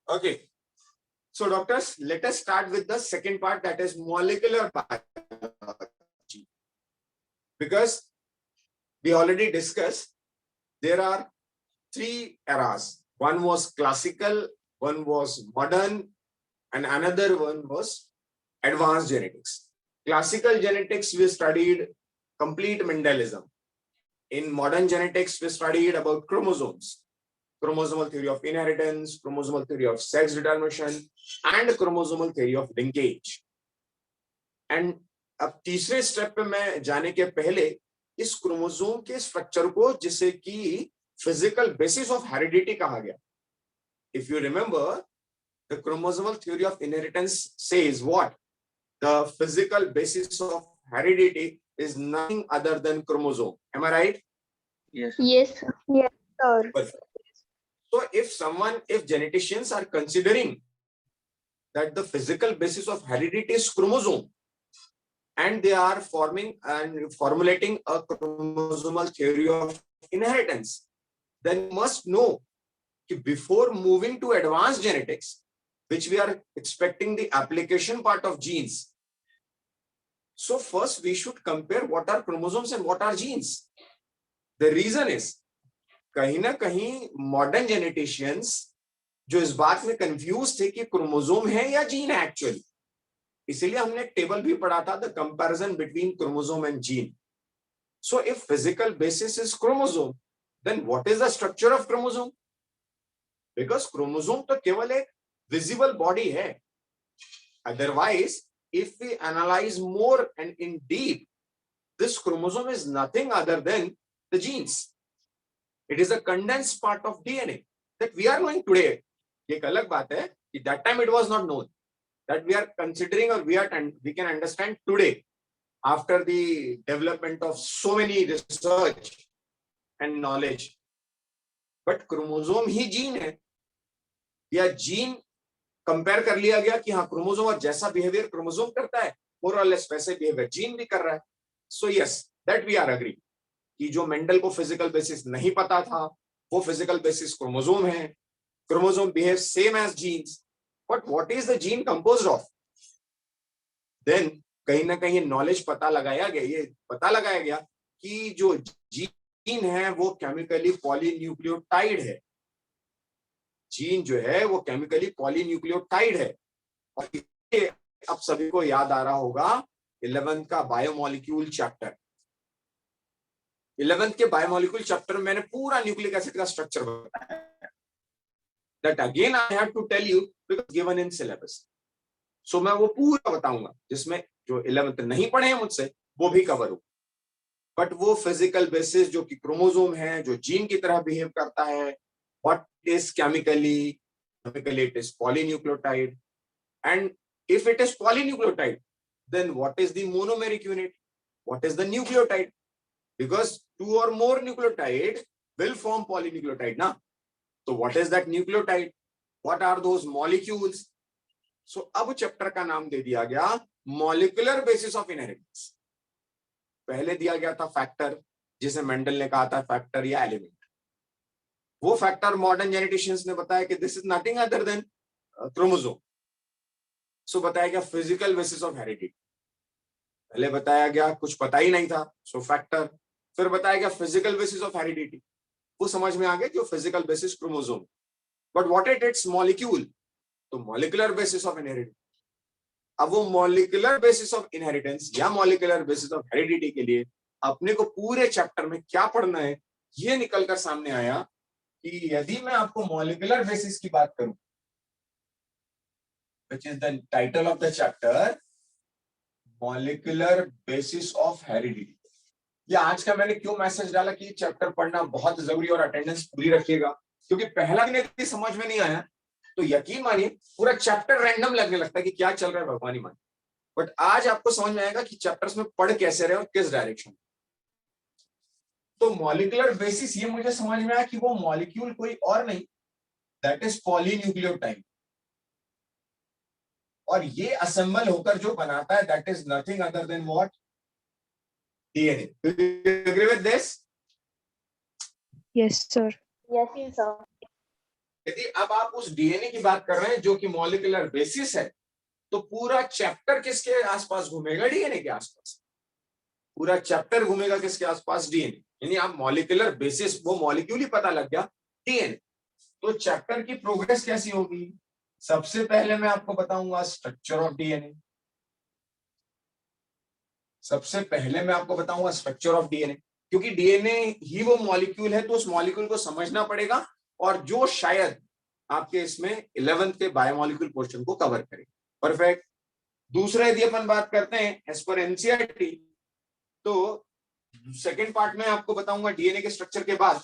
Okay. So doctors, let us start with the second part, that is molecular biology. Because we already discussed there are three eras. One was classical, one was modern, and another one was advanced genetics. Classical genetics, we studied complete Mendelism. In modern genetics, we studied about chromosomes, chromosomal theory of inheritance, chromosomal theory of sex determination, and chromosomal theory of linkage. And अब तीसरे step पे मैं जाने के पहले इस chromosome के structure को, जिसे कि फिजिकल बेसिस ऑफ हेरिडिटी कहा गया. If you remember, the chromosomal theory of inheritance says what? The physical basis of heredity is nothing other than chromosome. Am I right? Yes. Yes, sir. Yes, sir. So if geneticians are considering that the physical basis of heredity is chromosome, and they are forming and formulating a chromosomal theory of inheritance, then you must know that before moving to advanced genetics, which we are expecting the application part of genes, so first we should compare what are chromosomes and what are genes. The reason is, कहीं ना कहीं modern geneticians जो इस बात में confuse थे कि chromosome है या जीन है एक्चुअली, इसीलिए हमने एक टेबल भी पढ़ा था, the comparison between chromosome and gene. So if physical basis is chromosome, then what is the structure of chromosome? Because chromosome तो केवल एक विजिबल बॉडी है. Otherwise if we analyze more and in deep, this chromosome is nothing other than the genes. It is a condensed part of DNA that we are knowing today. एक अलग बात है कि that time it was not known, that we are considering or we can understand today after the development of so many research and knowledge. But chromosome he gene है, या gene compare कर लिया गया कि हाँ क्रोमोसोम और जैसा behaviour chromosome करता है मोर और लेस वैसे बिहेवियर जीन भी कर रहा है. So yes, that we are agree कि जो मेंडल को फिजिकल बेसिस नहीं पता था, वो फिजिकल बेसिस क्रोमोसोम है. Chromosome behave same as genes, but what is the gene composed of? Then कहीं ना कहीं नॉलेज पता लगाया गया कि जो जीन है वो केमिकली पॉलीन्यूक्लियोटाइड है. जीन जो है वो केमिकली पॉलीन्यूक्लियोटाइड है. और अब सभी को याद आ रहा होगा 11th का बायोमोलिक्यूल चैप्टर. 11th के बायोमोलिक्यूल चैप्टर में मैंने पूरा न्यूक्लिक एसिड का स्ट्रक्चर बताया. That again I have to tell you because given in syllabus. So मैं वो पूरा बताऊंगा, जिसमें जो 11th नहीं पढ़े हैं मुझसे वो भी कवर हो. बट वो फिजिकल बेसिस जो कि क्रोमोसोम है, जो जीन की तरह बिहेव करता है, what is chemically it is polynucleotide, and if it is polynucleotide, then what is the monomeric unit, what is the nucleotide? Because two or more nucleotide will form polynucleotide na. So what is that nucleotide, what are those molecules? So अब chapter का नाम दे दिया गया molecular basis of inheritance. पहले दिया गया था factor, जिसे मेंडल ने कहा था फैक्टर या एलिमेंट. वो फैक्टर मॉडर्न जेनेटिशियंस ने बताया कि this is nothing other than chromosome. So बताया गया फिजिकल बेसिस ऑफ हेरिडिटी. पहले बताया गया कुछ पता ही नहीं था, सो फैक्टर. फिर बताया गया फिजिकल बेसिस ऑफ हेरिडिटी, वो समझ में आ गया कि physical basis chromosome. But what it's molecule, तो मॉलिक्यूलर बेसिस ऑफ इनहेरिटेंस. अब वो मॉलिक्यूलर बेसिस ऑफ इनहेरिटेंस या मॉलिक्यूलर बेसिस ऑफ हेरिडिटी के लिए अपने को पूरे चैप्टर में क्या पढ़ना है, ये निकलकर सामने आया कि यदि मैं आपको मॉलिक्यूलर बेसिस की बात करूं, which is the title of the chapter, molecular basis of heredity. ये आज का मैंने क्यों मैसेज डाला कि चैप्टर पढ़ना बहुत जरूरी और अटेंडेंस पूरी रखिएगा, क्योंकि पहला दिन यदि समझ में नहीं आया तो यकीन मानिए पूरा चैप्टर रैंडम लगने लगता है कि क्या चल रहा है भगवान ही मानिए. बट आज आपको समझ में आएगा कि चैप्टर्स में पढ़ कैसे रहे और किस डायरेक्शन. तो मॉलिक्यूलर बेसिस ये मुझे समझ में आया कि वो मॉलिक्यूल कोई और नहीं, दैट इज पॉलीन्यूक्लियोटाइड. और ये असेंबल होकर जो बनाता है that is nothing other then what? DNA. Do you agree with this? Yes, sir. Yes, sir. यदि अब आप उस डीएनए की बात कर रहे हैं जो कि मॉलिक्यूलर बेसिस है, तो पूरा चैप्टर किसके आसपास घूमेगा? डीएनए के आसपास। पूरा चैप्टर घूमेगा किसके आसपास? डीएनए। यानी आप मॉलिक्यूलर बेसिस, वो मॉलिक्यूल ही पता लग गया, डीएनए। तो चैप्टर की प्रोग्रेस कैसी होगी? सबसे पहले मैं आपको बताऊंगा स्ट्रक्चर ऑफ डीएनए। सबसे पहले मैं आपको बताऊंगा स्ट्रक्चर ऑफ डीएनए, क्योंकि डीएनए ही वो मॉलिक्यूल है, तो उस मॉलिक्यूल को समझना पड़ेगा, और जो शायद आपके इसमें 11th के बायोमॉलिक्यूल पोर्शन को कवर करे। परफेक्ट। दूसरा, यदि अपन बात करते हैं एज पर एनसीईआरटी, तो सेकेंड पार्ट में आपको बताऊंगा डीएनए के स्ट्रक्चर के बाद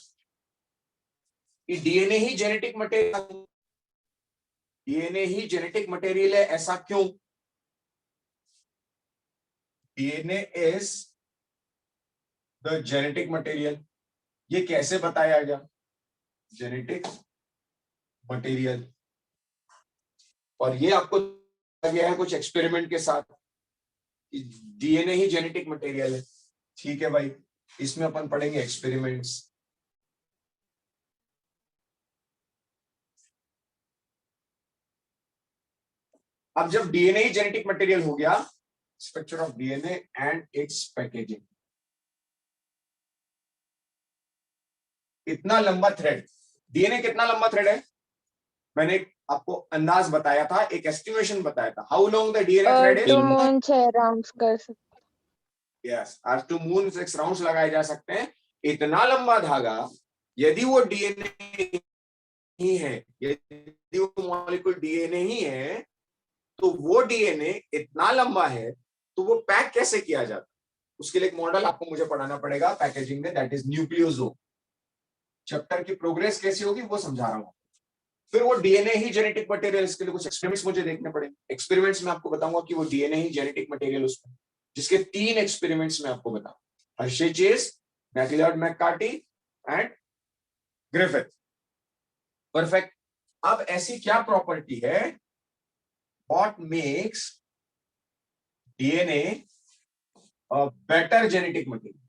कि डीएनए ही जेनेटिक मटेरियल, डीएनए ही जेनेटिक मटेरियल है। ऐसा क्यों? DNA is the genetic material. ये कैसे बताया गया? Genetic material. और ये आपको गया है कुछ एक्सपेरिमेंट के साथ, डीएनए ही जेनेटिक मटेरियल है। ठीक है भाई, इसमें अपन पढ़ेंगे एक्सपेरिमेंट्स। अब जब डीएनए ही जेनेटिक मटेरियल हो गया, structure of DNA and it's packaging. इतना लंबा थ्रेड, डीएनए कितना लंबा थ्रेड है? मैंने आपको अंदाज बताया था, एक एस्टिमेशन बताया था। How long the DNA thread is? To moon 6 rounds कर सकते। यस, आज टू मून 6 राउंड्स लगाए जा सकते हैं। इतना लंबा धागा, यदि वो डीएनए ही है, यदि वो मॉलिक्यूल डीएनए ही है, तो वो डीएनए इतना लंबा है, तो वो पैक कैसे किया जाता? उसके लिए एक मॉडल आपको मुझे पढ़ाना पड़ेगा पैकेजिंग में, दैट इज न्यूक्लियोसोम। चैप्टर की प्रोग्रेस कैसी होगी वो समझा रहा हूं। फिर वो डीएनए ही जेनेटिक मटेरियल, इसके लिए कुछ एक्सपेरिमेंट्स मुझे देखने पड़ेंगे। एक्सपेरिमेंट्स में आपको बताऊंगा कि वो डीएनए ही जेनेटिक मटेरियल उसमें, जिसके 3 एक्सपेरिमेंट्स में आपको बताऊं, Hershey Chase, MacLeod McCarty and Griffith. Perfect. अब ऐसी क्या प्रॉपर्टी है, what makes DNA a better genetic material?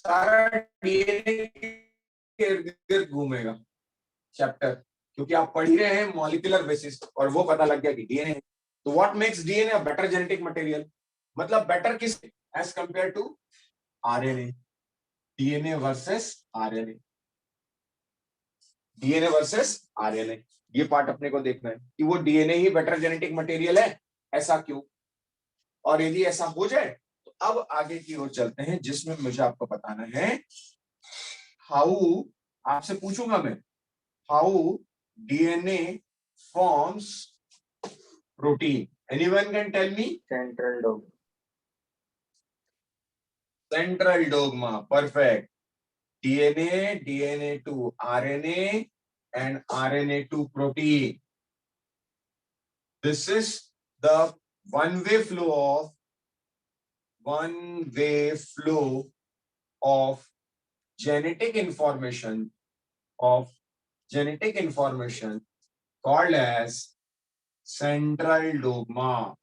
सारा डीएनए के इर्द गिर्द घूमेगा चैप्टर, क्योंकि आप पढ़ ही रहे हैं मॉलिक्यूलर बेसिस, और वो पता लग गया कि डीएनए। तो what makes DNA a better genetic material? मतलब बेटर किस as compare to RNA? DNA versus RNA, DNA versus RNA, ये पार्ट अपने को देखना है कि वो डीएनए ही बेटर जेनेटिक मटेरियल है, ऐसा क्यों? और यदि ऐसा हो जाए तो अब आगे की ओर चलते हैं, जिसमें मुझे आपको बताना है हाउ, आपसे पूछूंगा मैं, how DNA forms protein. Anyone can tell me? Central dogma. Central dogma. Perfect. DNA, DNA to RNA and RNA to protein. This is the one-way flow of genetic information called as central dogma.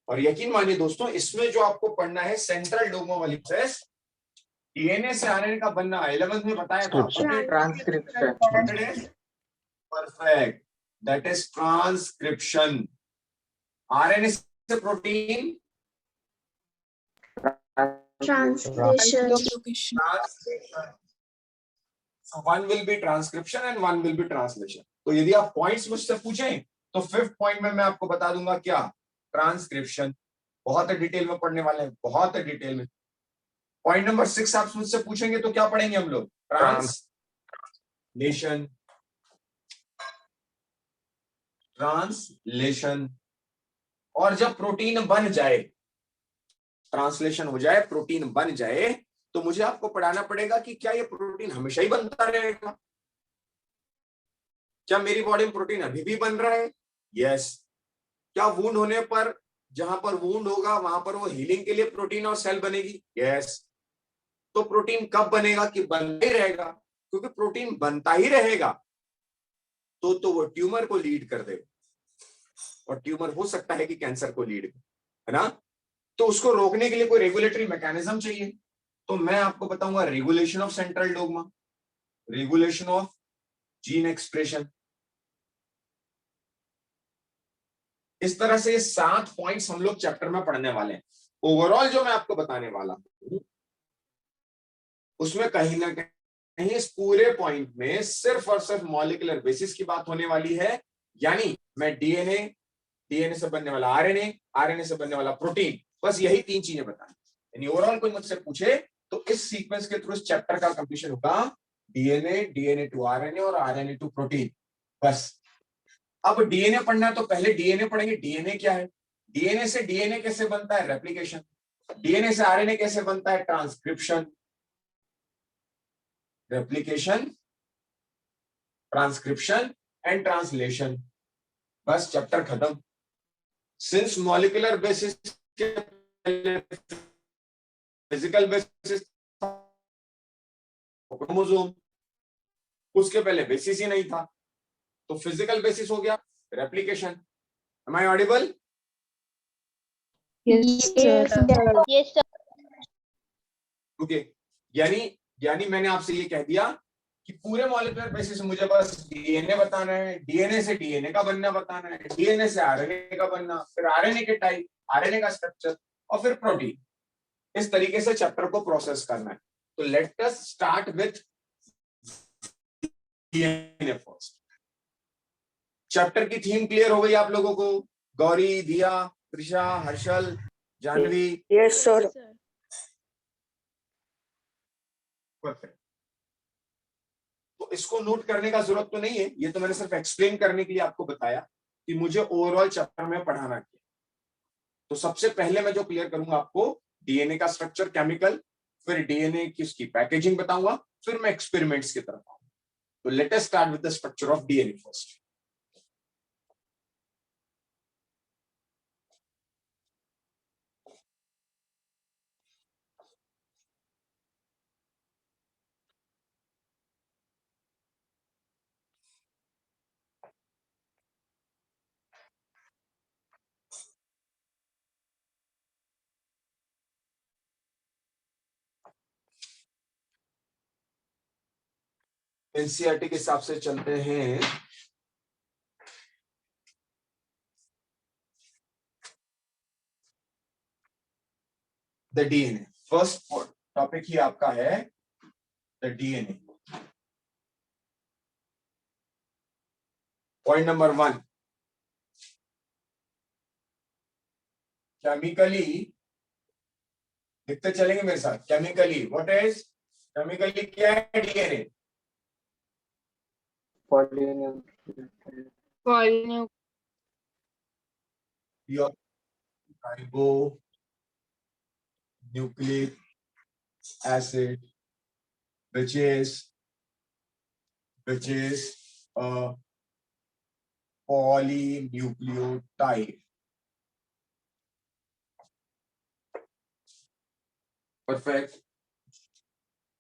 और यकीन मानिए दोस्तों, इसमें जो आपको पढ़ना है central dogma वाली प्रोसेस, डीएनए से आरएनए का बनना 11th में बताया था। Transcription. Perfect, that is transcription. RNA से protein Translation. So one will be transcription and one will be translation. तो यदि आप पॉइंट्स मुझसे पूछें तो 5th पॉइंट में मैं आपको बता दूंगा क्या, ट्रांसक्रिप्शन। बहुत डिटेल में पढ़ने वाले हैं, बहुत डिटेल में। पॉइंट नंबर 6 आप मुझसे पूछेंगे तो क्या पढ़ेंगे हम लोग? ट्रांसलेशन। ट्रांसलेशन। और जब प्रोटीन बन जाए, ट्रांसलेशन हो जाए, प्रोटीन बन जाए, तो मुझे आपको पढ़ाना पड़ेगा कि क्या ये प्रोटीन हमेशा ही बनता रहेगा? क्या मेरी बॉडी में प्रोटीन अभी भी बन रहा है? यस। क्या वुंड होने पर, जहां पर वुंड होगा वहां पर वो हीलिंग के लिए प्रोटीन और सेल बनेगी? यस। तो प्रोटीन कब बनेगा कि बनता ही रहेगा? क्योंकि प्रोटीन बनता ही रहेगा तो वो ट्यूमर को लीड कर देगा, और ट्यूमर हो सकता है कि कैंसर को लीड करे, है ना? तो उसको रोकने के लिए कोई रेगुलेटरी मैकेनिज्म चाहिए। तो मैं आपको बताऊंगा regulation of central dogma, regulation of gene expression. इस तरह से 7 पॉइंट्स हम लोग चैप्टर में पढ़ने वाले हैं। ओवरऑल जो मैं आपको बताने वाला हूं उसमें कहीं ना कहीं इस पूरे पॉइंट में सिर्फ और सिर्फ मॉलिक्यूलर बेसिस की बात होने वाली है। यानी मैं डीएनए, डीएनए से बनने वाला आरएनए, आरएनए से बनने वाला प्रोटीन, बस यही 3 चीजें बतानी। यानी ओवरऑल कोई मुझसे पूछे तो इस सीक्वेंस के थ्रू इस चैप्टर का कंप्लीशन होगा, डीएनए, डीएनए टू आरएनए और आरएनए टू प्रोटीन, बस। अब डीएनए पढ़ना है तो पहले डीएनए पढ़ेंगे। डीएनए क्या है? डीएनए से डीएनए कैसे बनता है? रेप्लिकेशन। डीएनए से आरएनए कैसे बनता है? Transcription. Replication, transcription and translation, बस चैप्टर खत्म। सिंस मॉलिक्यूलर बेसिस के फिजिकल बेसिस क्रोमोसोम, उसके पहले बेसिस ही नहीं था, तो फिजिकल बेसिस हो गया replication. Am I audible? Yes, sir. Yes, sir. Okay, यानी मैंने आपसे ये कह दिया कि पूरे मॉलिक्यूलर बेसिस मुझे बस डीएनए बताना है, डीएनए से डीएनए का बनना बताना है, डीएनए से आरएनए का बनना, फिर आरएनए के टाइप, आरएनए का स्ट्रक्चर और फिर प्रोटीन। इस तरीके से चैप्टर को प्रोसेस करना है। तो let us start with DNA first. Chapter की थीम क्लियर हो गई आप लोगों को? Gauri, Diya, Trisha, Harshal, Janvi? Yes sir. Perfect. तो इसको नोट करने का जरूरत तो नहीं है, ये तो मैंने सिर्फ एक्सप्लेन करने के लिए आपको बताया कि मुझे ओवरऑल चैप्टर में पढ़ाना क्या। तो सबसे पहले मैं जो क्लियर करूंगा आपको डीएनए का स्ट्रक्चर, केमिकल, फिर डीएनए की उसकी पैकेजिंग बताऊंगा, फिर मैं एक्सपेरिमेंट्स की तरफ आऊंगा। तो let us start with the structure of DNA first. NCERT के हिसाब से चलते हैं। द डीएनए फर्स्ट टॉपिक ही आपका है the DNA. Point number 1, chemically लिखते चलेंगे मेरे साथ। केमिकली व्हाट इज, केमिकली क्या है DNA? Polynucleotide. Ribonucleic acid, which is a polynucleotide. Perfect.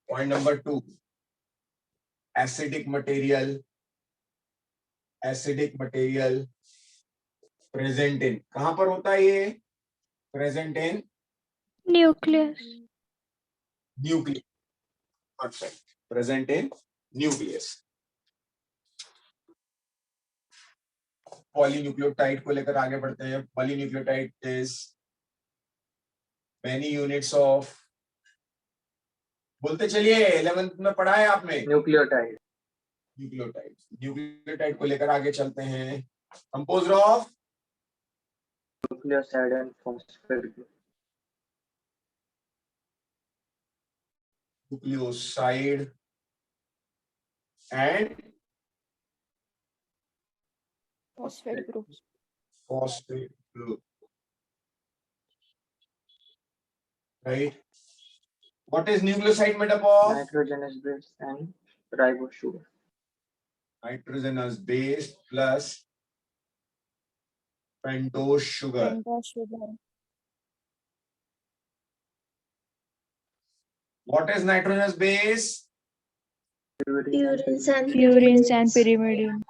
Point number 2, acidic material present in, कहां पर होता है ये? Present in Nucleus. nucleus. Perfect. Present in nucleus. Polynucleotide को लेकर आगे बढ़ते हैं। Polynucleotide is many units of, बोलते चलिए 11th में पढ़ा है आपने Nucleotide. न्यूक्लियोटाइड को लेकर आगे चलते हैं। Composed of Nucleoside and phosphate group. nucleoside and Phosphate group. phosphate group, right? What is nucleoside made up of? Nitrogenous base and ribose sugar. Nitrogenous base plus pentose sugar. What is nitrogenous base? Purines and pyrimidine.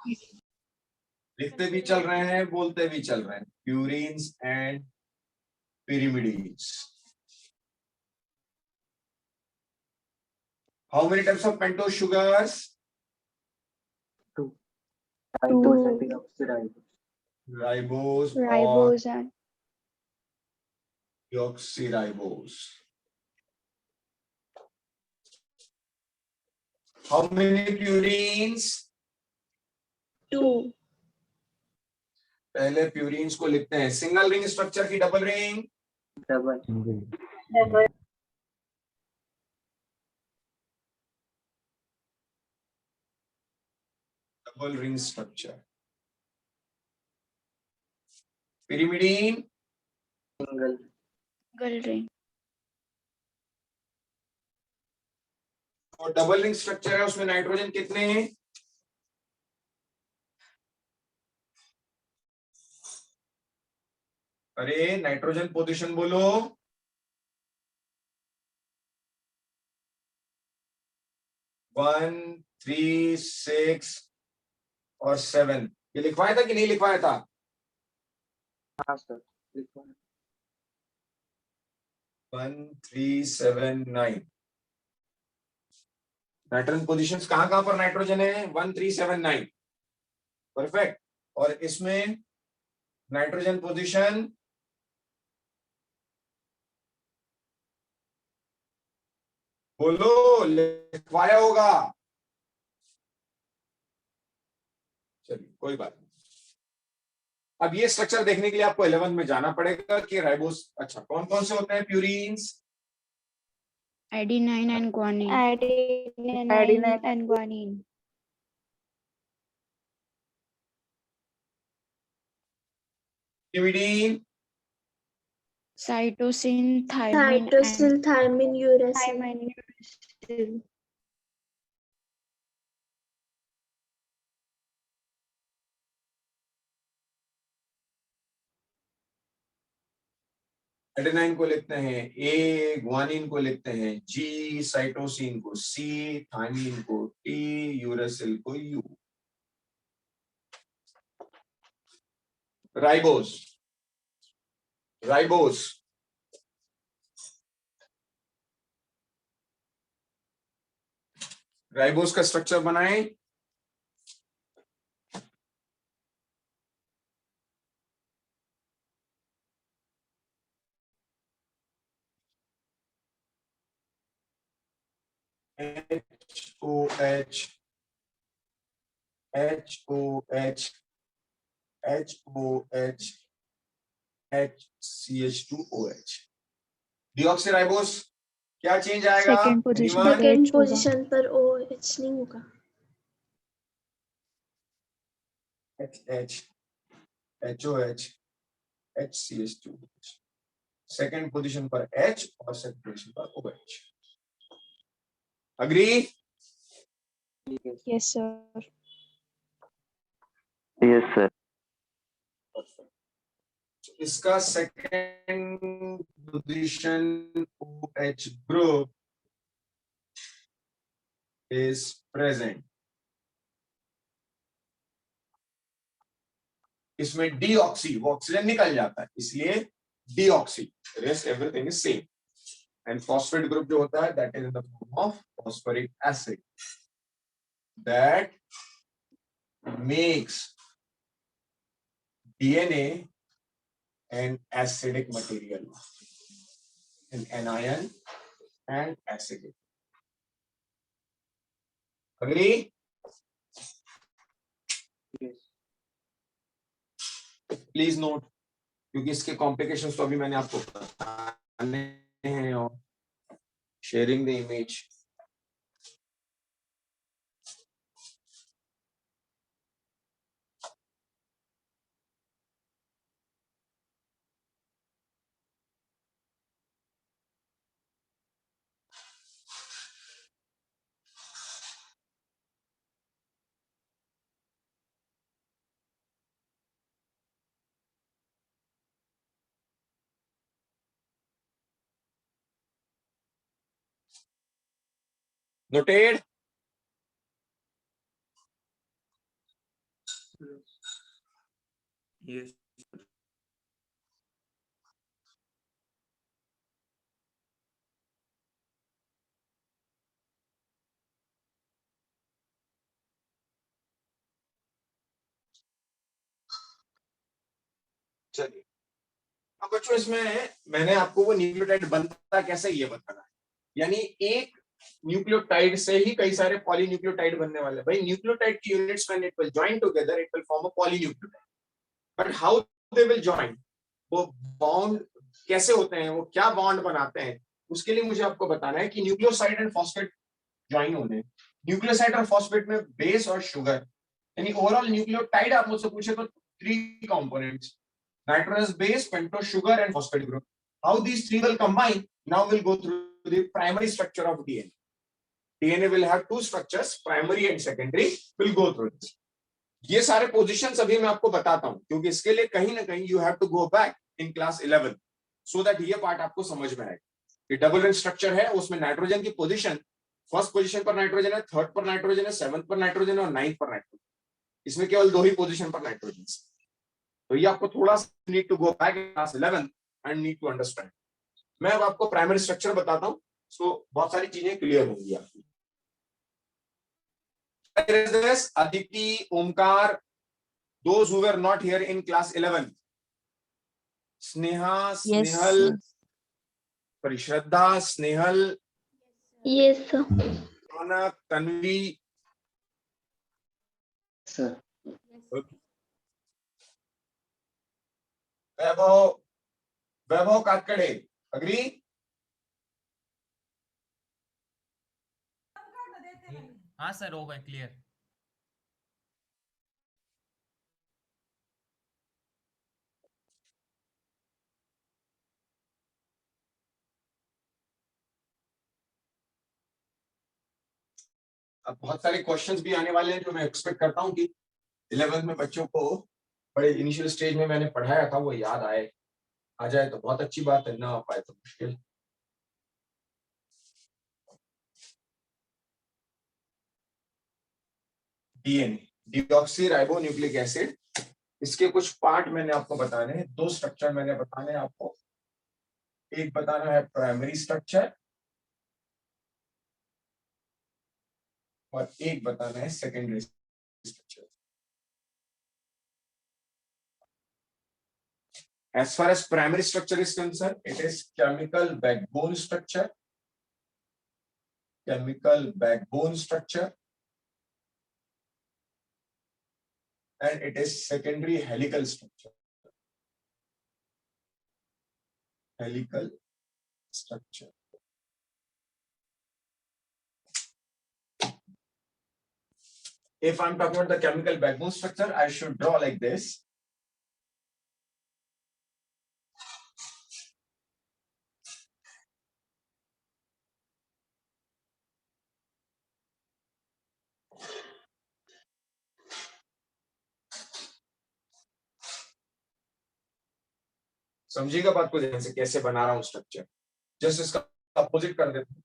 लिखते भी चल रहे हैं, बोलते भी चल रहे हैं। Purines and pyrimidines. How many types of pentose sugars? Ribose and deoxyribose. Ribose or Ribose and deoxyribose. How many purines? 2. पहले प्यूरिन्स को लिखते हैं सिंगल रिंग स्ट्रक्चर की double ring. Double. Double ring structure. Pyrimidine. Single. single ring. और double ring structure है उसमें nitrogen कितने हैं? अरे नाइट्रोजन पोजीशन बोलो. 1, 3, 6 और 7. ये लिखवाया था कि नहीं लिखवाया था? हाँ सर. 1, 3, 7, 9. नाइट्रोजन पोजीशंस कहां कहां पर नाइट्रोजन है? 1, 3, 7, 9. परफेक्ट. और इसमें नाइट्रोजन पोजीशन बोलो, लिखवाया होगा. चलिए कोई बात नहीं. अब ये स्ट्रक्चर देखने के लिए आपको 11 में जाना पड़ेगा कि राइबोस. अच्छा, कौन कौन से होते हैं purines? Adenine and guanine. Adenine and guanine. Pyrimidine, Cytosine, cytosine, thymine, uracil. and uracil. Adenine को लिखते हैं ए, ग्वानिन को लिखते हैं जी, साइटोसिन को सी, थाइमिन को टी, यूरेसिल को यू. राइबोस. राइबोस राइबोस का स्ट्रक्चर बनाएं. HOH HOH HOH HCH2OH. Deoxyribose क्या चेंज आएगा? Second position. Anyone? Second H होगा. पोजीशन पर OH नहीं होगा. HH HOH HCH2OH. Second position पर H और सेकेंड पोजीशन पर OH. Agree? Yes, sir. Yes sir. इसका second position OH group is present. इसमें डीऑक्सी, वो ऑक्सीजन निकल जाता है इसलिए deoxy. Rest everything is same. And phosphate group जो होता है that is in the form of phosphoric acid that makes DNA an acidic material, an anion and acidic. Agree? Yes. Please note, क्योंकि इसके complications तो अभी मैंने आपको बताने हैं. और sharing the image. Noted? Yes. चलिए अब बच्चों इसमें मैंने आपको वो न्यूक्लियोटाइड बनता कैसे ये बताना है, यानी एक न्यूक्लियोटाइड से ही कई सारे पॉलीन्यूक्लियोटाइड बनने वाले हैं। भाई न्यूक्लियोटाइड की units when it will join together it will form a polynucleotide, but how they will join, वो बॉन्ड कैसे होते हैं, वो क्या बॉन्ड बनाते हैं, उसके लिए मुझे आपको बताना है कि न्यूक्लियोसाइड एंड फॉस्फेट ज्वाइन होने, न्यूक्लियोसाइड और फॉस्फेट में बेस और शुगर, यानी ओवरऑल न्यूक्लियोटाइड आप मुझसे पूछे तो 3 components, nitrogenous base, pentose sugar and phosphate group. How these three will combine? Now we'll go through the primary structure of DNA. DNA will have 2 structures, primary and secondary. We'll go through this. ये सारे positions अभी मैं आपको बताता हूं क्योंकि इसके लिए कहीं ना कहीं you have to go back in class 11 so that ये पार्ट आपको समझ में आएगा। ये डबल रिंग स्ट्रक्चर है, उसमें नाइट्रोजन की पोजीशन, फर्स्ट पोजीशन पर नाइट्रोजन है, थर्ड पर नाइट्रोजन है, सेवंथ पर नाइट्रोजन है और 9th पर नाइट्रोजन। इसमें केवल 2 ही पोजीशन पर नाइट्रोजन। तो ये आपको थोड़ा सा need to go back in class 11 and need to understand. मैं अब आपको प्राइमरी स्ट्रक्चर बताता हूं, सो बहुत सारी चीजें क्लियर होंगी आपकी। Aditi, Omkar, those who were not here in class 11, Sneha, Snehal, sorry, Shraddha, Snehal, Yes, sir. Ronak, Tanvi, Sir. Vaibhav Katkade, agree? हाँ सर हो गए क्लियर। अब बहुत सारे क्वेश्चंस भी आने वाले हैं जो मैं एक्सपेक्ट करता हूं कि 11th में बच्चों को बड़े इनिशियल स्टेज में मैंने पढ़ाया था वो याद आए, आ जाए तो बहुत अच्छी बात है, ना आ पाए तो मुश्किल। DNA, deoxy ribo nucleic acid, इसके कुछ पार्ट मैंने आपको बताने हैं, 2 स्ट्रक्चर मैंने बताने हैं आपको। एक बताना है प्राइमरी स्ट्रक्चर और एक बताना है secondary structure. As far as primary structure is concerned, it is chemical backbone structure, chemical backbone structure, and it is secondary helical structure. Helical structure. If I'm talking about the chemical backbone structure, I should draw like this. समझिएगा बात को ध्यान से कैसे बना रहा हूं structure, just इसका अपोजिट कर देता हूं।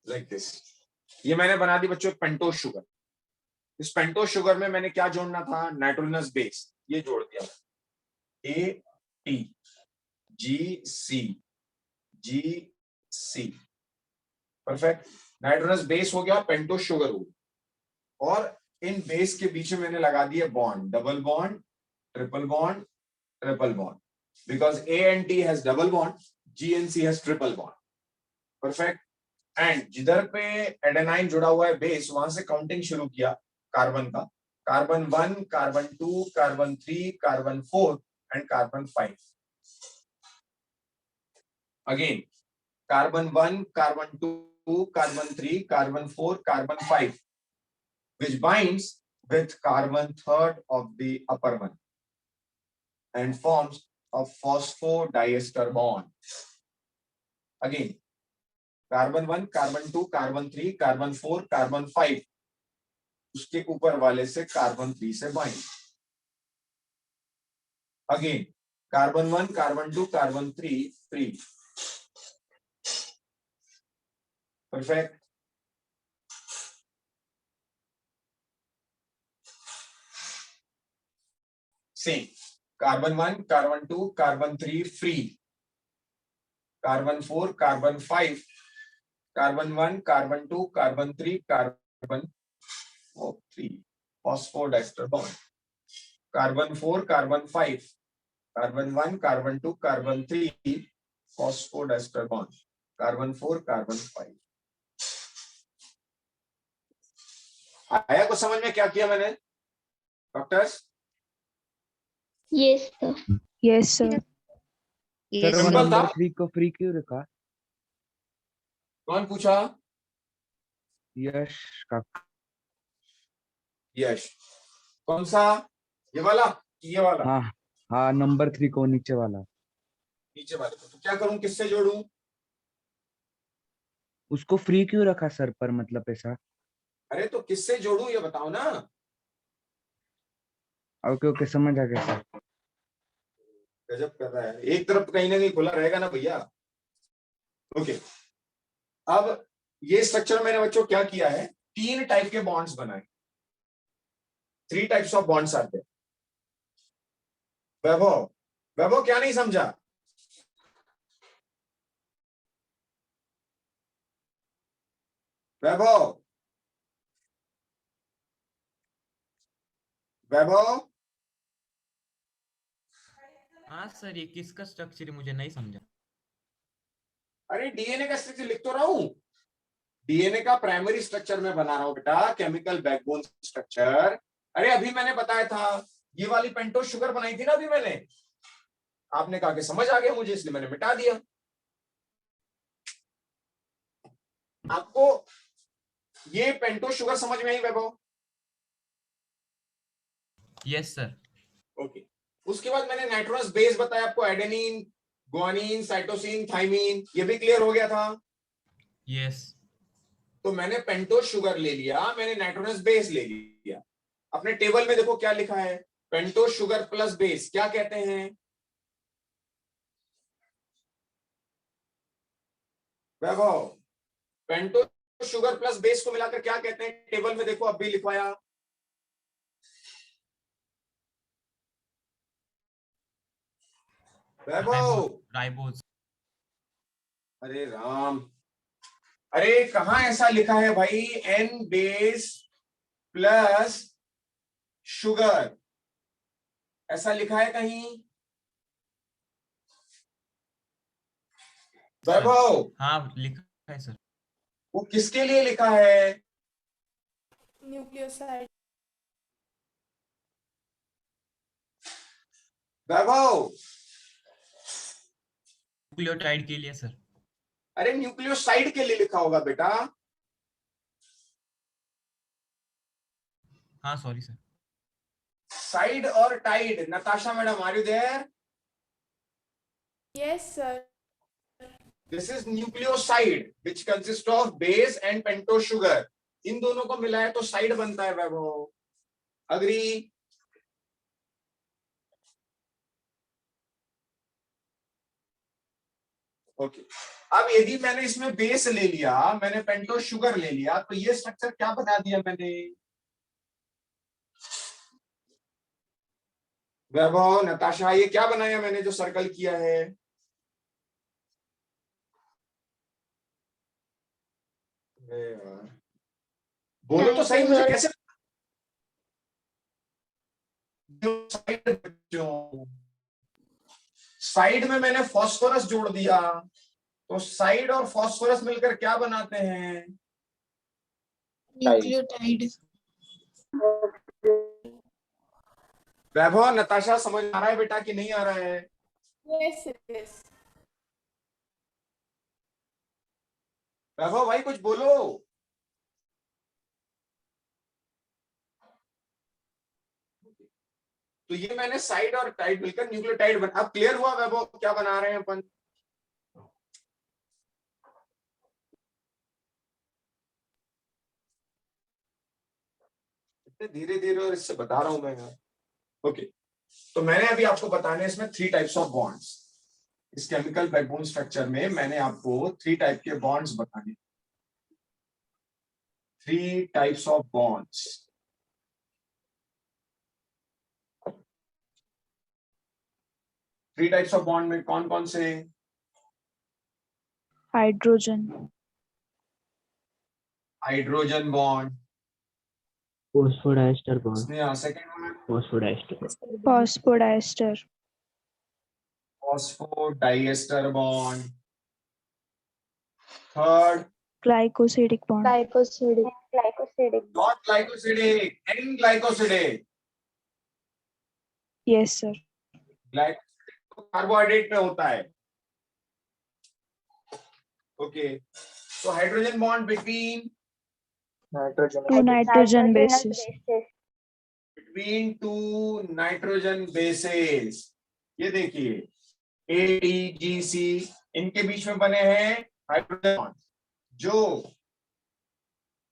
Like this. ये मैंने बना दी बच्चों पेंटोज शुगर। इस पेंटोज शुगर में मैंने क्या जोड़ना था, नाइट्रोजनस बेस, ये जोड़ दिया, ATGC परफेक्ट। नाइट्रोजनस बेस हो गया, पेंटोज शुगर हो गया, और इन बेस के बीच में मैंने लगा दिए bond, double bond, triple bond, triple bond, because A and T has double bond, G and C has triple bond, perfect. And जिधर पे एडेनाइन जुड़ा हुआ है बेस, वहां से काउंटिंग शुरू किया कार्बन का, carbon 1, carbon 2, carbon 3, carbon 4 and carbon 5। Again carbon 1, carbon 2, carbon 3, carbon 4, carbon 5, which binds with carbon third of the upper one and forms a phosphodiester bond. Again carbon 1, carbon 2, carbon 3, carbon 4, carbon 5, उसके ऊपर वाले से carbon 3 से bind. Again carbon 1, carbon 2, carbon 3, 3, perfect. Same, carbon 1, carbon 2, carbon 3 free, carbon 4, carbon 5, carbon 1, carbon 2, carbon 3, carbon 3 phosphodiester bond, carbon 4, carbon 5, carbon 1, carbon 2, carbon 3 phosphodiester bond, carbon 4, carbon 5। आया कुछ समझ में क्या किया मैंने doctors? Yes, sir. Yes, sir. Sir वो Simple था? Number 3 को फ्री क्यों रखा? कौन पूछा? यश का। यश, कौन सा? ये वाला कि ये वाला? हाँ हाँ, नंबर 3 को नीचे वाला। नीचे वाले को तो क्या करूं, किससे जोड़ूं? उसको फ्री क्यों रखा सर पर, मतलब ऐसा? अरे तो किससे जोड़ूं ये बताओ ना। ओके ओके, समझ आ गया सर। गजब कर रहा है, एक तरफ कहीं ना कहीं खुला रहेगा ना भैया। ओके, अब ये स्ट्रक्चर मैंने बच्चों क्या किया है, 3 टाइप के बॉन्ड्स बनाए, 3 टाइप्स ऑफ बॉन्ड्स आते हैं। वैभव, वैभव क्या नहीं समझा? वैभव, वैभव, हाँ सर, ये किसका स्ट्रक्चर है मुझे नहीं समझा। अरे डीएनए का स्ट्रक्चर लिख तो रहा हूं, डीएनए का प्राइमरी स्ट्रक्चर में बना रहा हूं बेटा, केमिकल बैकबोन स्ट्रक्चर। अरे अभी मैंने बताया था, ये वाली पेंटोज शुगर बनाई थी ना अभी मैंने, आपने कहा कि समझ आ गया मुझे इसलिए मैंने मिटा दिया। आपको ये पेंटोज शुगर समझ में आई वैभव? Yes sir. ओके, उसके बाद मैंने नाइट्रोजनस बेस बताया आपको, एडेनिन, गुआनिन, साइटोसिन, थाइमिन, ये भी क्लियर हो गया था। यस। तो मैंने पेंटोज शुगर ले लिया, मैंने नाइट्रोजनस बेस ले लिया। अपने टेबल में देखो क्या लिखा है, पेंटोज शुगर प्लस बेस क्या कहते हैं वैभव? पेंटोज शुगर प्लस बेस को मिलाकर क्या कहते हैं, टेबल में देखो अब भी लिखवाया। वैभव, राइबोज। अरे राम, अरे कहां ऐसा लिखा है भाई, एन बेस प्लस शुगर, ऐसा लिखा है कहीं वैभव? हाँ लिखा है सर। वो किसके लिए लिखा है? न्यूक्लियोसाइड। वैभव, न्यूक्लियोटाइड के लिए सर। अरे न्यूक्लियोसाइड के लिए लिखा होगा बेटा। हाँ सॉरी सर। साइड और tide, Natasha madam are you there? Yes sir. This is nucleoside which consist of base and pentose sugar, इन दोनों को मिलाए तो साइड बनता है वैभव, अग्री? ओके, अब यदि मैंने इसमें बेस ले लिया, मैंने पेंटोज शुगर ले लिया, तो ये स्ट्रक्चर क्या बना दिया मैंने वैभव, नताशा, ये क्या बनाया मैंने जो सर्कल किया है? अरे यार, बोलो तो सही, मुझे कैसे साइड में मैंने फास्फोरस जोड़ दिया, तो साइड और फास्फोरस मिलकर क्या बनाते हैं? न्यूक्लियोटाइड। वैभव, नताशा समझ आ रहा है बेटा कि नहीं आ रहा है? Yes yes. वैभव भाई कुछ बोलो। तो ये मैंने साइड और टाइड मिलकर न्यूक्लियोटाइड बना, अब क्लियर हुआ वैभव क्या बना रहे हैं अपन? इतने धीरे धीरे और इससे बता रहा हूं मैं यार। ओके, तो मैंने अभी आपको बताने इसमें 3 टाइप्स ऑफ बॉन्ड्स, इस केमिकल बैकबोन स्ट्रक्चर में मैंने आपको 3 टाइप के बॉन्ड्स बताने। 3 types of bonds. Three types of bond में कौन कौन से? Hydrogen. Hydrogen bond, Phosphodiester bond. Sneha second one, Phosphodiester. Phosphodiester. Phosphodiester bond, third Glycosidic bond. Glycosidic. Glycosidic. Not glycosidic, N glycosidic. Yes, sir. Glycosidic तो carbohydrate में होता है. Okay, so hydrogen bond between Two nitrogen bases. two nitrogen bases. ये देखिए ATGC, इनके बीच में बने हैं हाइड्रोजन बॉन्ड, जो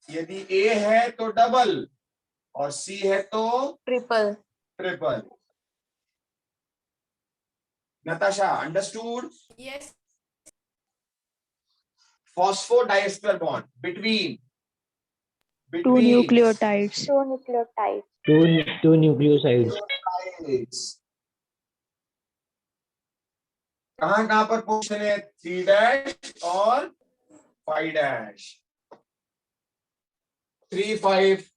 यदि A है तो डबल और C है तो Triple. Triple. Natasha, understood? Yes. Phosphodiester bond between Two nucleotides. Two nucleotides. Two nucleosides. कहां पर पोजीशन है? 3' और 5'. 3 5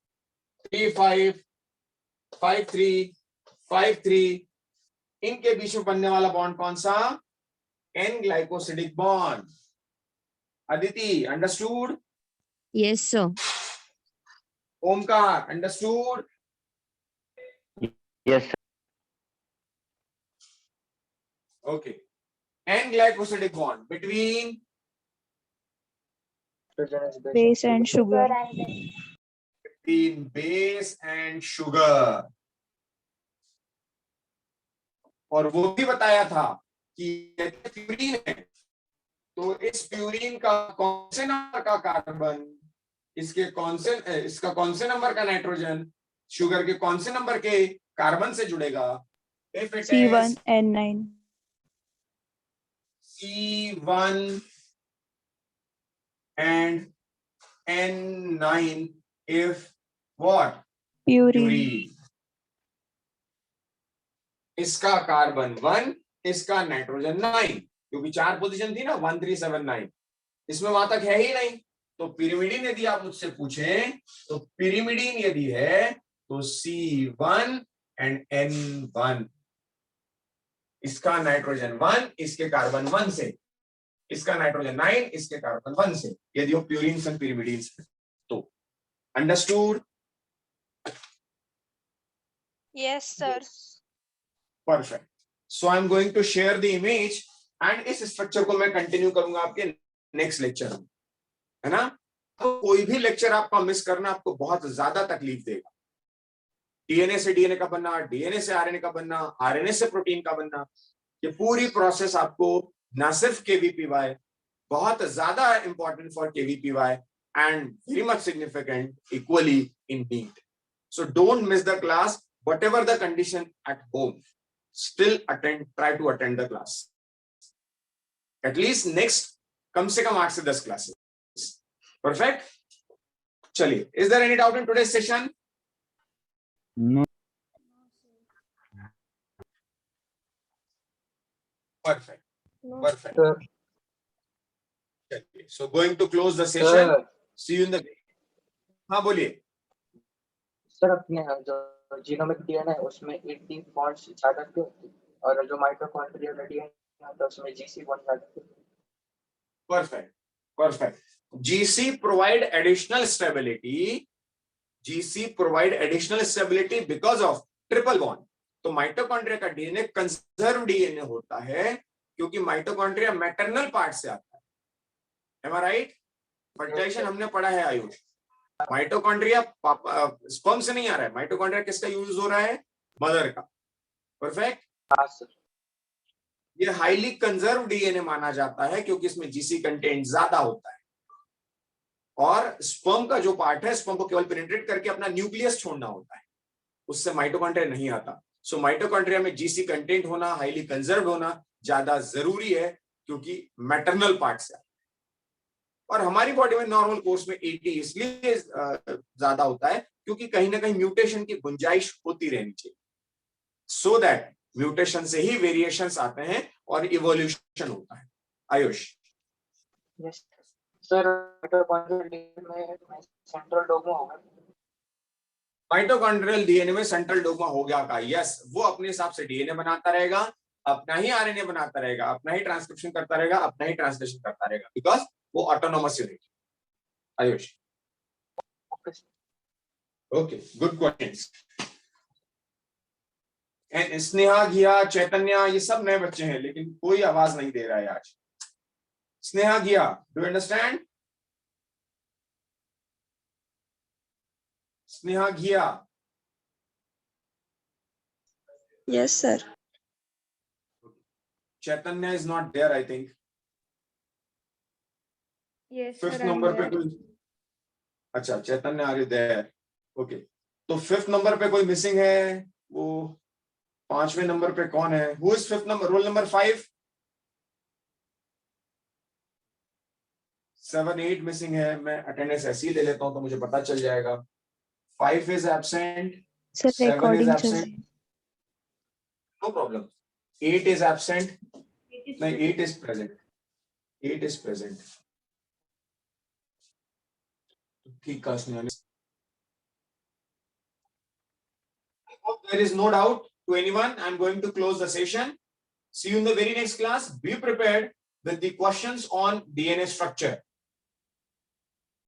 3 5 5 3 5 3. इनके बीच में बनने वाला बॉन्ड कौन सा? N glycosidic bond. Aditi, understood? Yes, sir. Omkar, understood? Yes, sir. Okay. N glycosidic bond between Base and sugar. Base and sugar. और वो भी बताया था कि यदि प्यूरिन है तो इस प्यूरिन का कौन से नंबर का कार्बन, इसका कौन से नंबर का नाइट्रोजन शुगर के कौन से नंबर के कार्बन से जुड़ेगा? If it is C1N9. C1 and N9 if what? Purine. Purine. इसका कार्बन 1, इसका नाइट्रोजन 9, क्योंकि 4 पोजीशन थी ना 1 3 7 9, इसमें वहां तक है ही नहीं. तो पिरिमिडीन यदि आप मुझसे पूछें तो पिरिमिडीन यदि है तो C1 एंड N1. इसका नाइट्रोजन 1, इसके कार्बन 1 से, इसका नाइट्रोजन 9, इसके कार्बन 1 से, यदि वो प्यूरिन्स एंड पिरिमिडीन्स है तो. Understood? Yes, sir. Perfect. So I am going to share the image and इस स्ट्रक्चर को मैं कंटिन्यू करूंगा आपके नेक्स्ट लेक्चर में, है ना? तो कोई भी लेक्चर आपका मिस करना आपको बहुत ज्यादा तकलीफ देगा. डीएनए से डीएनए का बनना, डीएनए से आरएनए का बनना, आरएनए से प्रोटीन का बनना, ये पूरी प्रोसेस आपको ना सिर्फ केवीपीवाई, बहुत ज्यादा important for KVPY and very much significant equally in NEET. So don't miss the class, whatever the condition at home, still try to attend the class. At least next कम से कम 8 से 10 classes. Perfect. चलिए, is there any doubt in today's session? No. Perfect. Perfect. चलिए, so going to close the session. See you in the. हाँ बोलिए. Sir अपने जो genomic DNA उसमें 18 bonds ज्यादा क्यों होती है और जो माइटोकॉन्ड्रियल डीएनए होता है उसमें जीसी बॉन्ड ज्यादा क्यों? Perfect. Perfect. GC provide additional stability. GC provide additional stability because of triple bond. तो माइटोकॉन्ड्रिया का डीएनए कंजर्व डीएनए होता है क्योंकि माइटोकॉन्ड्रिया मैटरनल पार्ट से आता है. Am I right? फर्टिलाइजेशन हमने पढ़ा है आयुष. माइटोकॉन्ड्रिया स्पर्म से नहीं आ रहा है. माइटोकॉन्ड्रिया किसका यूज हो रहा है? मदर का. परफेक्ट. हाँ सर. ये हाईली कंजर्व डीएनए माना जाता है क्योंकि इसमें जीसी कंटेंट ज्यादा होता है और स्पर्म का जो पार्ट है, स्पर्म को केवल पेनिट्रेट करके अपना न्यूक्लियस छोड़ना होता है, उससे माइटोकॉन्ड्रिया नहीं आता. सो माइटोकॉन्ड्रिया में जीसी कंटेंट होना, हाईली कंजर्व होना ज्यादा जरूरी है क्योंकि मैटरनल पार्ट से. और हमारी बॉडी में नॉर्मल कोर्स में 80 इसलिए ज्यादा होता है क्योंकि कहीं ना कहीं म्यूटेशन की गुंजाइश होती रहनी चाहिए, सो दैट म्यूटेशन से ही वेरिएशंस आते हैं और इवोल्यूशन होता है। Ayush. Yes sir, mitochondrial DNA में सेंट्रल डोग्मा होगा। माइटोकॉन्ड्रियल डीएनए में सेंट्रल डोग्मा हो गया का, यस, वो अपने हिसाब से डीएनए बनाता रहेगा, अपना ही आरएनए बनाता रहेगा, अपना ही ट्रांसक्रिप्शन करता रहेगा, अपना ही ट्रांसलेशन करता रहेगा, बिकॉज वो autonomous unit. Ayush. Okay, good questions. And Sneha, घिया, चैतन्य, ये सब नए बच्चे हैं लेकिन कोई आवाज नहीं दे रहा है आज। स्नेहा, घिया, डू यू अंडरस्टैंड? स्नेहा, घिया। Yes, sir. Chaitanya is not there, I think. Yes, Fifth sir, I'm number पे there. कोई, अच्छा चैतन्य are you there? Okay. तो फिफ्थ नंबर पे कोई मिसिंग है, वो पांचवें नंबर पे कौन है? Who is fifth number? Roll number 5? 7, 8 missing है। मैं अटेंडेंस ऐसे ही ले लेता हूं तो मुझे पता चल जाएगा। 5 is absent. Sir, 7 is recording चल absent. रही है. No problem. 8 is absent. No, 8 is present. 8 is present. ठीक कहा Sneha. I hope there is no doubt to anyone. I'm going to close the session. See you in the very next class. Be prepared with the questions on DNA structure.